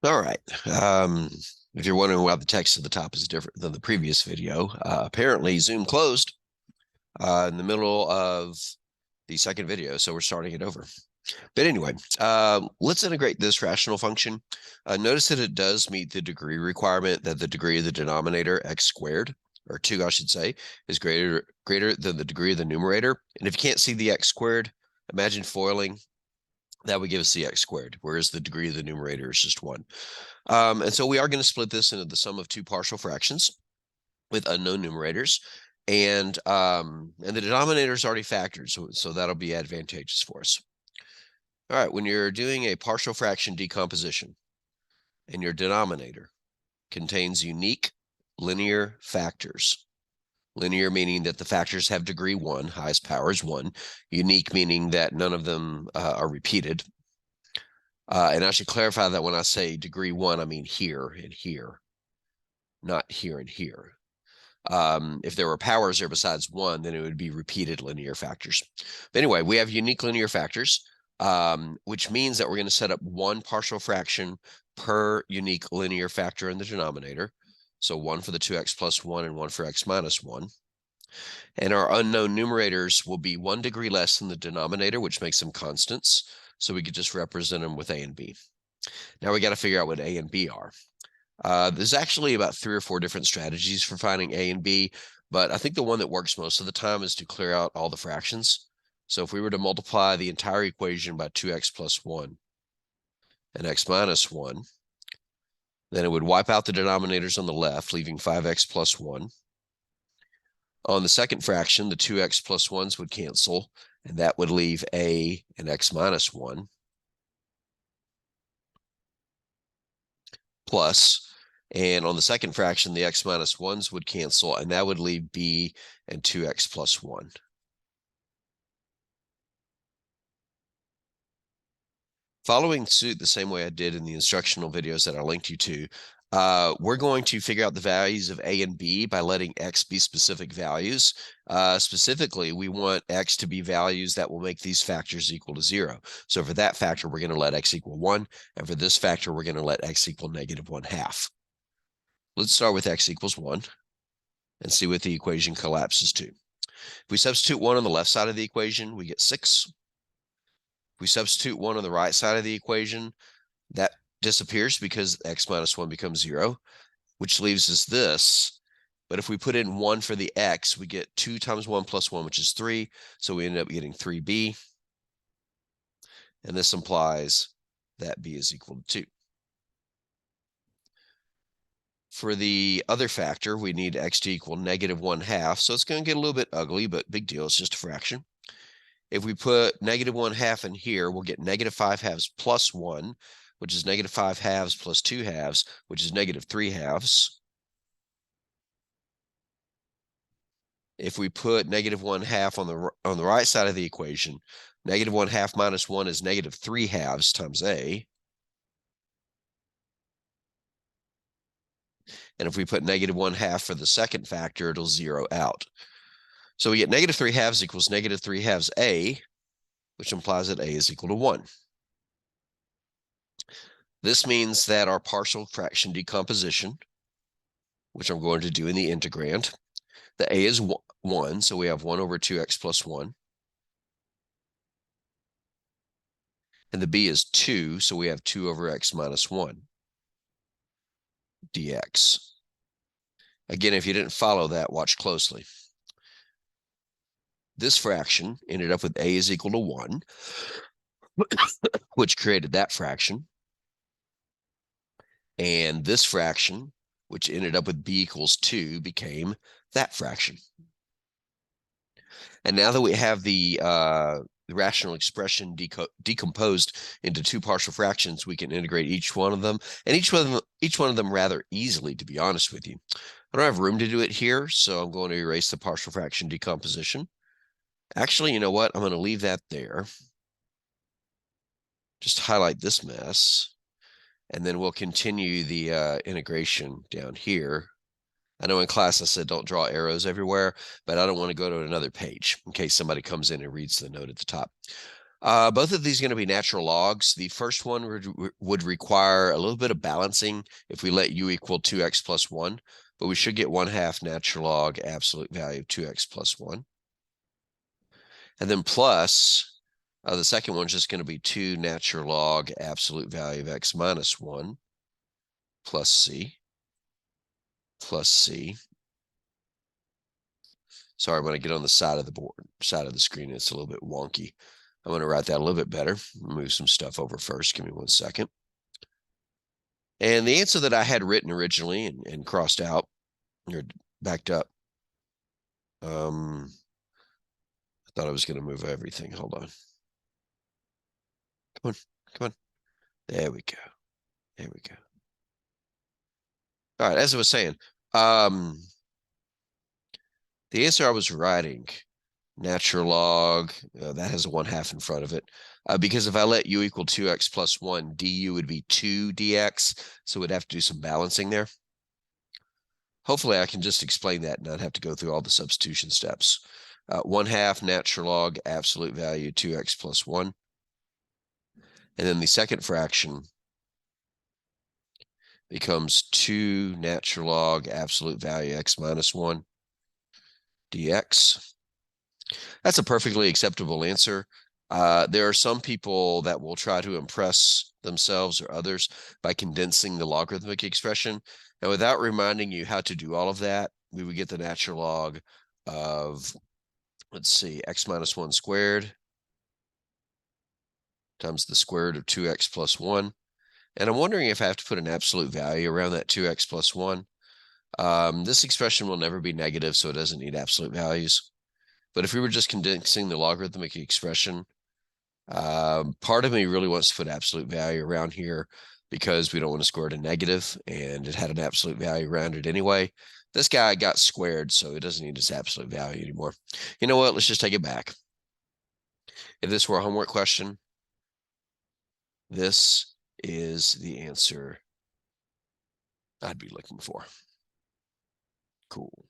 All right. Um, if you're wondering why the text at the top is different than the previous video, apparently Zoom closed in the middle of the second video, so we're starting it over. But anyway, let's integrate this rational function. Notice that it does meet the degree requirement that the degree of the denominator, x squared, or 2, I should say, is greater than the degree of the numerator. And if you can't see the x squared, imagine foiling. That would give us the x squared, whereas the degree of the numerator is just 1. And so we are going to split this into the sum of two partial fractions with unknown numerators. And the denominator is already factored, so that'll be advantageous for us. All right, when you're doing a partial fraction decomposition and your denominator contains unique linear factors, linear meaning that the factors have degree 1, highest power is 1, unique meaning that none of them are repeated. And I should clarify that when I say degree 1, I mean here and here, not here and here. If there were powers there besides 1, then it would be repeated linear factors. But anyway, we have unique linear factors, which means that we're going to set up one partial fraction per unique linear factor in the denominator. So 1 for the 2x plus 1 and 1 for x minus 1. And our unknown numerators will be 1 degree less than the denominator, which makes them constants. So we could just represent them with a and b. Now we got to figure out what a and b are. There's actually about 3 or 4 different strategies for finding a and b, but I think the one that works most of the time is to clear out all the fractions. So if we were to multiply the entire equation by 2x plus 1 and x minus 1, then it would wipe out the denominators on the left, leaving 5x plus 1. On the second fraction, the 2x plus 1s would cancel, and that would leave a and x minus 1 plus. And on the second fraction, the x minus 1s would cancel, and that would leave b and 2x plus 1. Following suit the same way I did in the instructional videos that I linked you to, we're going to figure out the values of a and b by letting x be specific values. Specifically, we want x to be values that will make these factors equal to 0. So for that factor, we're going to let x equal 1, and for this factor, we're going to let x equal negative 1/2. Let's start with x equals 1 and see what the equation collapses to. If we substitute 1 on the left side of the equation, we get 6. If we substitute 1 on the right side of the equation, that disappears because x minus 1 becomes 0, which leaves us this. But if we put in 1 for the x, we get 2 times 1 plus 1, which is 3. So we end up getting 3b. And this implies that b is equal to 2. For the other factor, we need x to equal negative 1/2. So it's going to get a little bit ugly, but big deal. It's just a fraction. If we put negative 1/2 in here, we'll get negative 5/2 plus 1, which is negative 5/2 plus 2/2, which is negative 3/2. If we put negative 1/2 on the right side of the equation, negative 1/2 minus 1 is negative 3/2 times a. And if we put negative 1/2 for the second factor, it'll zero out. So we get negative 3/2 equals negative 3/2 a, which implies that a is equal to 1. This means that our partial fraction decomposition, which I'm going to do in the integrand, the a is 1, so we have 1 over 2x plus 1. And the b is 2, so we have 2 over x minus 1 dx. Again, if you didn't follow that, watch closely. This fraction ended up with a is equal to 1, which created that fraction. And this fraction, which ended up with b equals 2, became that fraction. And now that we have the rational expression decomposed into two partial fractions, we can integrate each one of them, and each one of them rather easily, to be honest with you. I don't have room to do it here, so I'm going to erase the partial fraction decomposition. Actually, you know what? I'm going to leave that there. Just highlight this mess, and then we'll continue the integration down here. I know in class I said don't draw arrows everywhere, but I don't want to go to another page in case somebody comes in and reads the note at the top. Both of these are going to be natural logs. The first one would require a little bit of balancing if we let u equal 2x plus 1, but we should get 1/2 natural log absolute value of 2x plus 1. And then plus, the second one's just going to be 2 natural log absolute value of x minus 1 plus c plus c. Sorry, I'm going to get on the side of the screen. It's a little bit wonky. I'm going to write that a little bit better. Move some stuff over first. Give me 1 second. And the answer that I had written originally and crossed out, or backed up, I thought I was going to move everything. Hold on. Come on. There we go. All right, as I was saying, the answer I was writing, natural log, that has a 1/2 in front of it. Because if I let u equal 2x plus 1, du would be 2 dx, so we'd have to do some balancing there. Hopefully I can just explain that and not have to go through all the substitution steps. 1/2 natural log absolute value 2x plus 1. And then the second fraction becomes 2 natural log absolute value x minus 1 dx. That's a perfectly acceptable answer. There are some people that will try to impress themselves or others by condensing the logarithmic expression. And without reminding you how to do all of that, we would get the natural log of, let's see, x minus 1 squared times the square root of 2x plus 1. And I'm wondering if I have to put an absolute value around that 2x plus 1. This expression will never be negative, so it doesn't need absolute values. But if we were just condensing the logarithmic expression, part of me really wants to put absolute value around here because we don't want to square it a negative, and it had an absolute value around it anyway. This guy got squared, so it doesn't need its absolute value anymore. You know what? Let's just take it back. If this were a homework question, this is the answer I'd be looking for. Cool.